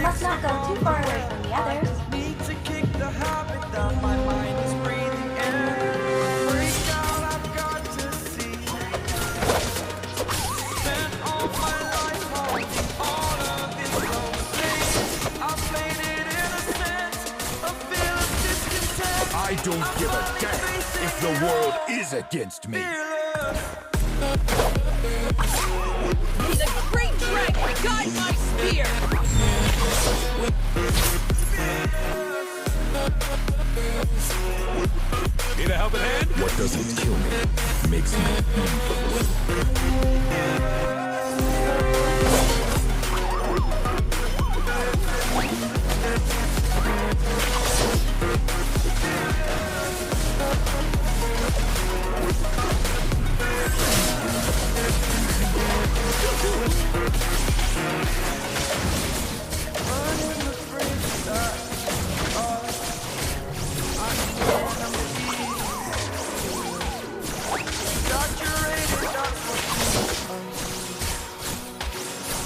must not go too far away from the others. Need to kick the habit that my mind is breathing in. Break out, I've got to see. Spent all my life holding all of it closely. I've played it innocent, a feel of discontent. I don't give a damn if the world is against me. May the great dragon guide my spear! Need a helping hand? What doesn't kill me makes me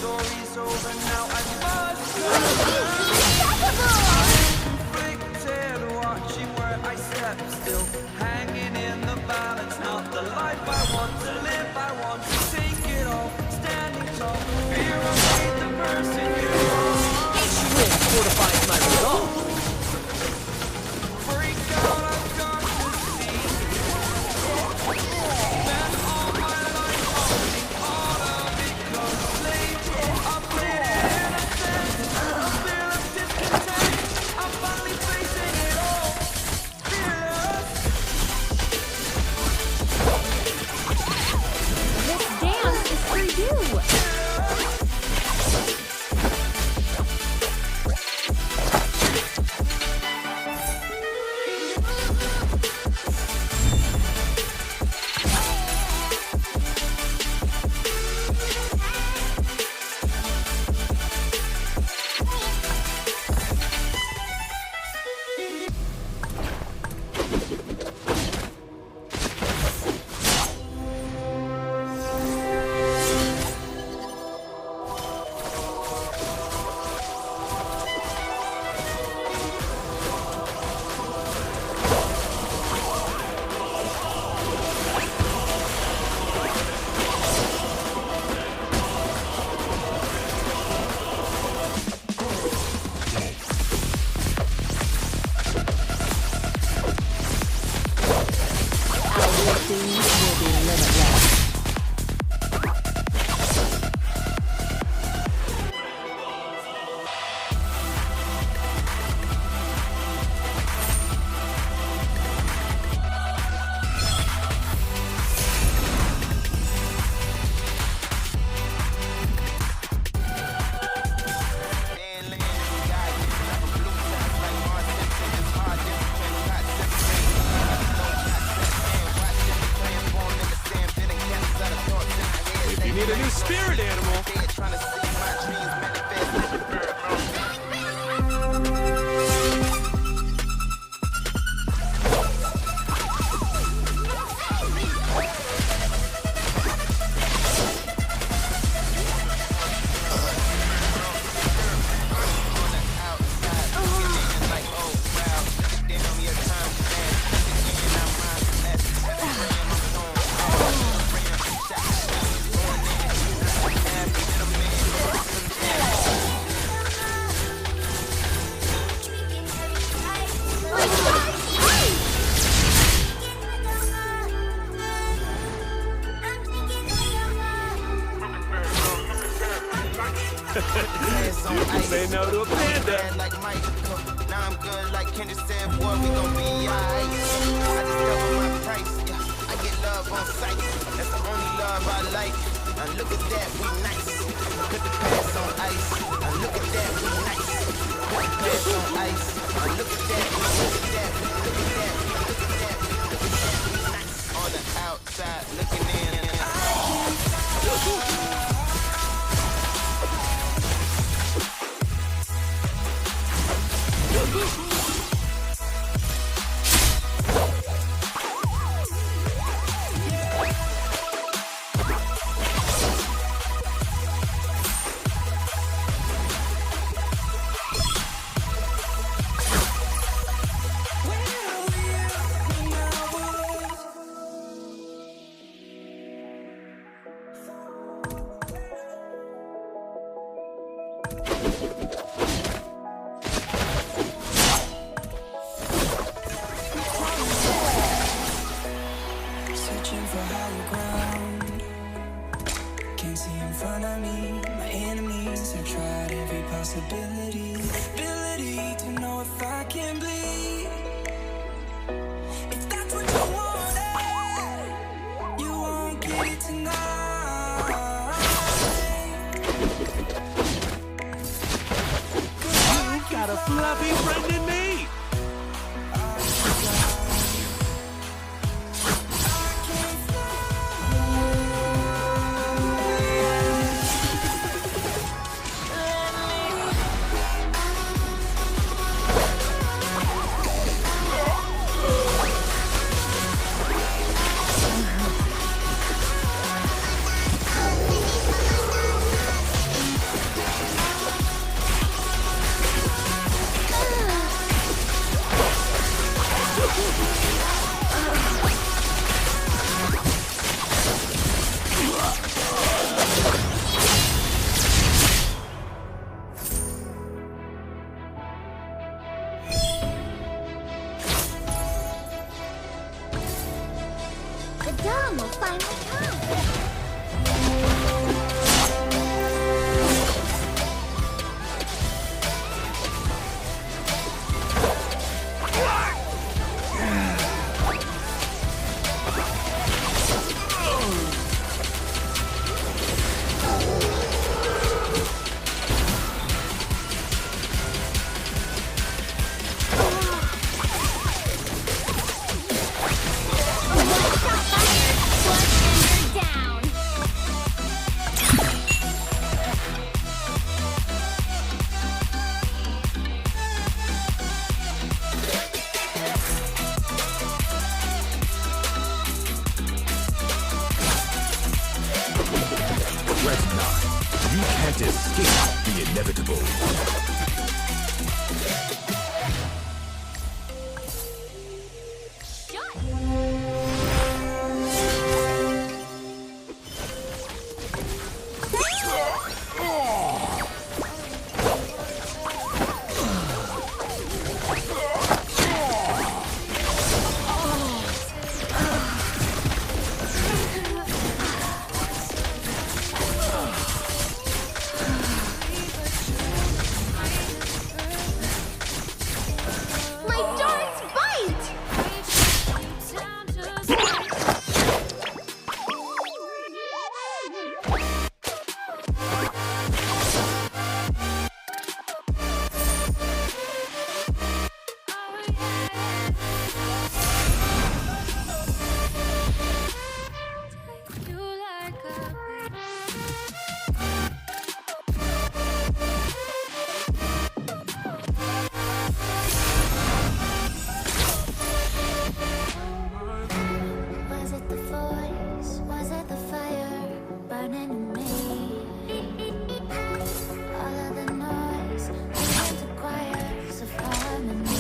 Story's over now, I must go. Conflicted, watching where I step still, hanging in the balance, not the life I want to live. I want to take it all, standing tall. Fear of being the person you are. Each win fortifies my resolve. Freak out, I've got to see. Spent all my life holding all of it closely. I played it innocent, a feel of discontent. I'm finally facing it all, fearless. This dance is for you. You need a new spirit animal. You say no to a panda. Like Mike, now I'm good like Kendrick said, boy, we gon' be alright. I just double my price, yeah. I get love on sight, that's the only love I like. Now look at that, we nice. Put the pants on ice. Now look at that, we nice. Put the pants on ice. Now look at that, look at that, look at that, look at that, look at that, we nice. On the outside, looking in. searching for higher ground. Can't see in front of me, my enemies have tried every possibility. Ability to know if I can bleed. If that's what you wanted, you won't get it tonight. You got a fluffy friend in me. The dawn will finally come. Rest not. You can't escape the inevitable. My darts bite! Was it the voice? Was it the fire burning in me? All of the noise turned into choirs of harmony.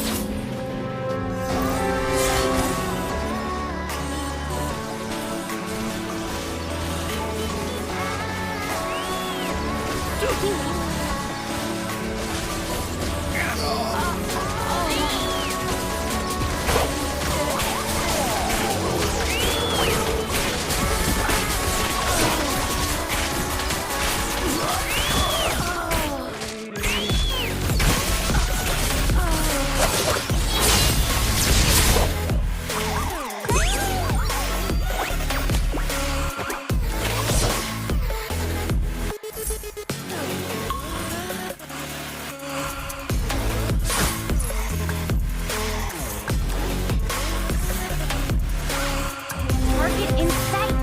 Target in sight.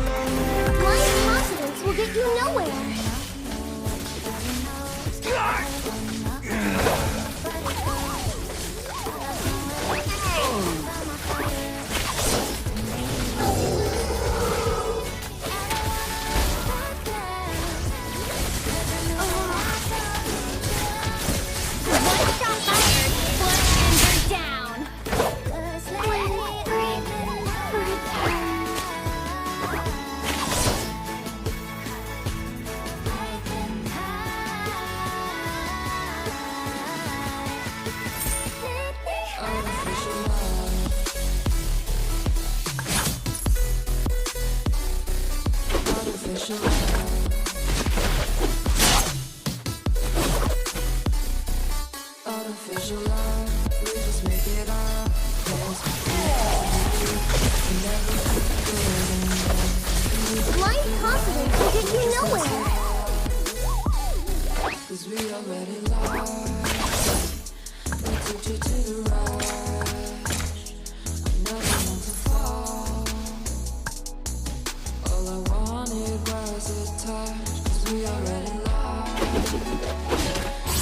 Blind confidence will get you nowhere. One shot fired. Bloodhander down. Artificial love, we just make it up. Blind confidence will get you nowhere. 'Cause we already lost. We took you to the rush. I never meant to fall. All I wanted was a touch. 'Cause we already lost. We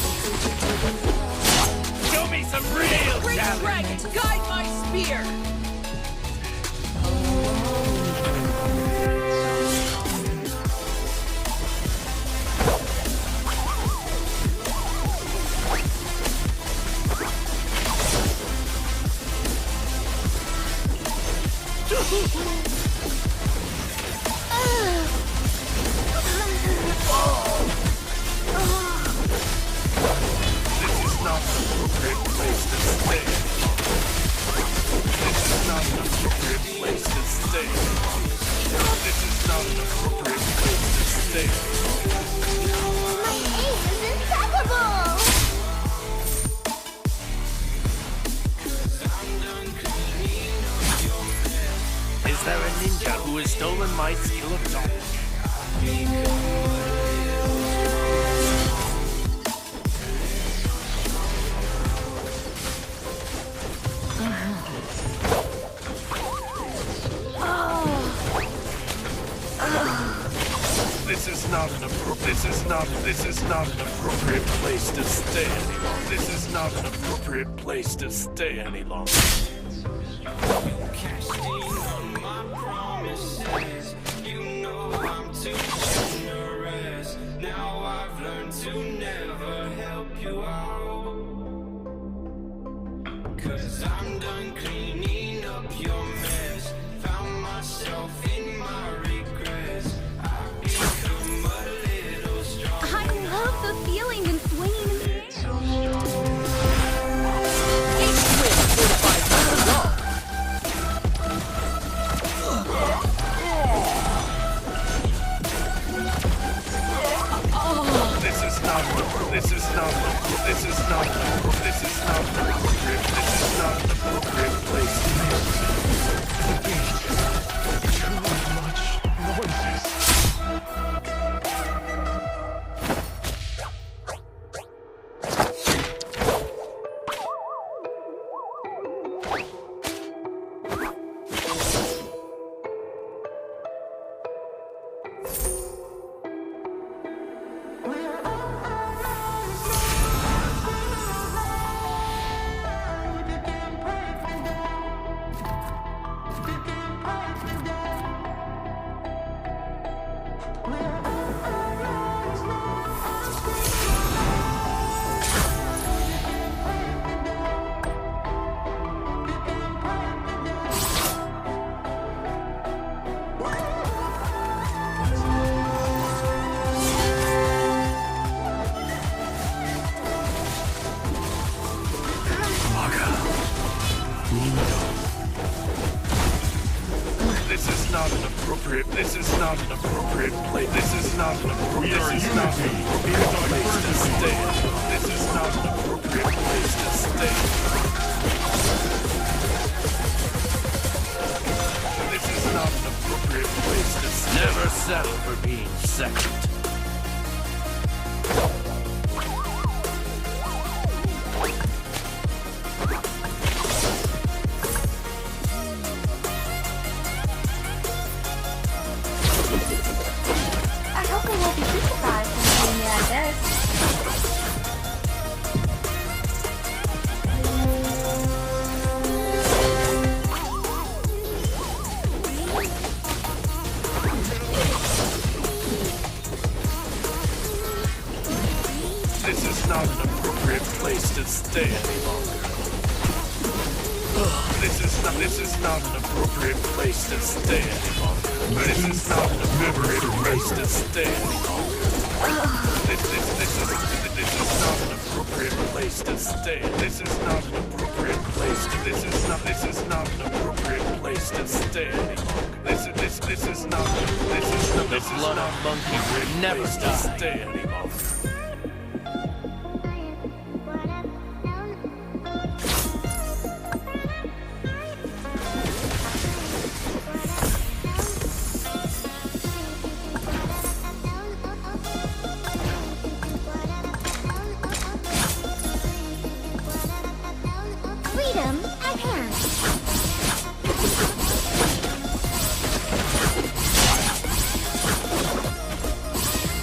took you to the rush. Show me some real Great talent. dragon, guide my spear! This is not an appropriate place to stay. This is not an appropriate place to stay. This is not an appropriate place to stay. My aim is impeccable. Is there a ninja who has stolen my skill of talking? This is not an appropriate place to stay any longer. This is not an appropriate place to stay any longer. Cashed in on my promises. You know I'm too generous. Now I've learned to never help you out. 'Cause I'm done cleaning up your mess. Found myself in my regrets. I've become a little strong. I love the feeling in swinging in the air. Each twin fortifies my resolve. an appropriate place to be. Too much noises. This is not an appropriate place. This is not an appropriate place to stay. This is not an appropriate place to stay. This is not an appropriate place to stay. Never settle for being second. This is not an appropriate place to stay any longer. This is not an appropriate place to stay any longer. This is not an appropriate place to stay any longer. This is not an appropriate place to stay. This is not an appropriate appropriate place. This is not an appropriate place to stay any longer. This is not The blood of monkey will never place to die. stay any longer. Freedom at hand.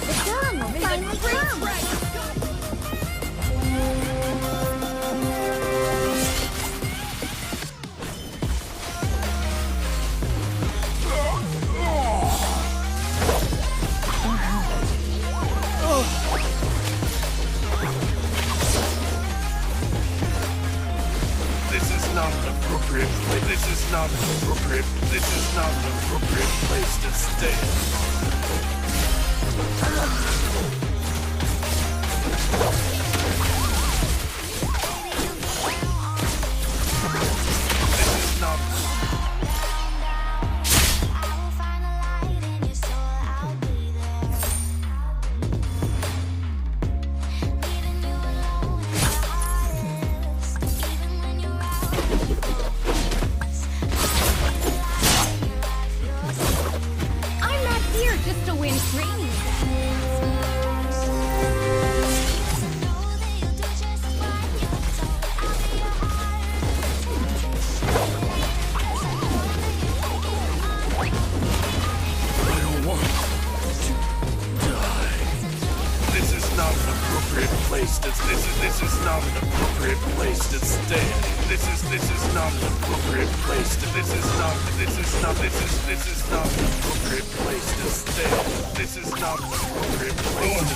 The dawn will finally come. This is not an appropriate place. This is not an appropriate place to stay. This is not. I'm not here just to win free. I don't want to die. This is not an appropriate place to. This is not an appropriate place to stay. This is not an appropriate place to. This is not an appropriate place to stay. This is not an appropriate place to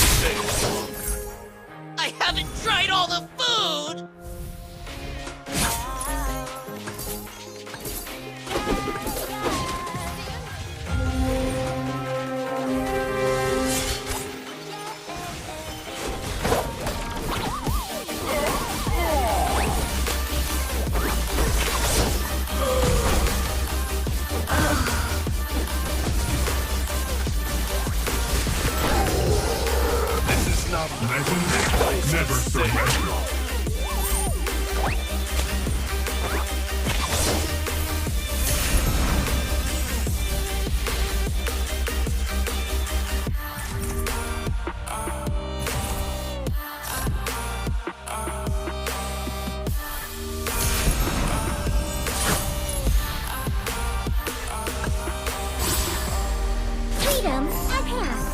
stay. I haven't tried all the food! This is not an appropriate place Never to stay. surrender. Freedom at hand.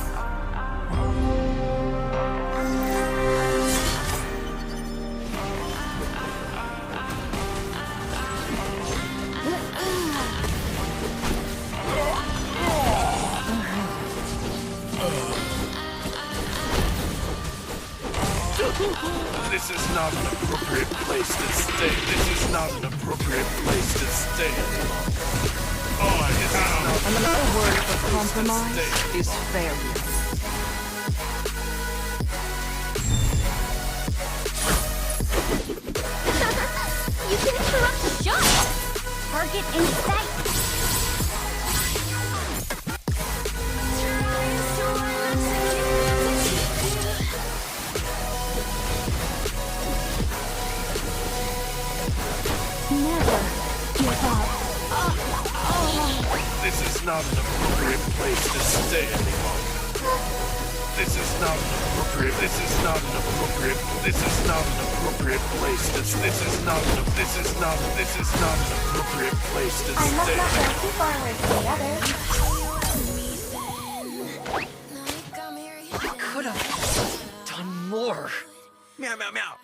This is not an appropriate place to stay. This is not an appropriate place to stay. Oh, this is not Another word for compromise stay. is failure. You can interrupt the shot. Target in sight. Never give up. This is not an appropriate place to stay any longer. This is not an appropriate place to. This is not an appropriate place to stay. I must not go too far away from the others. I could have done more. Meow, meow, meow.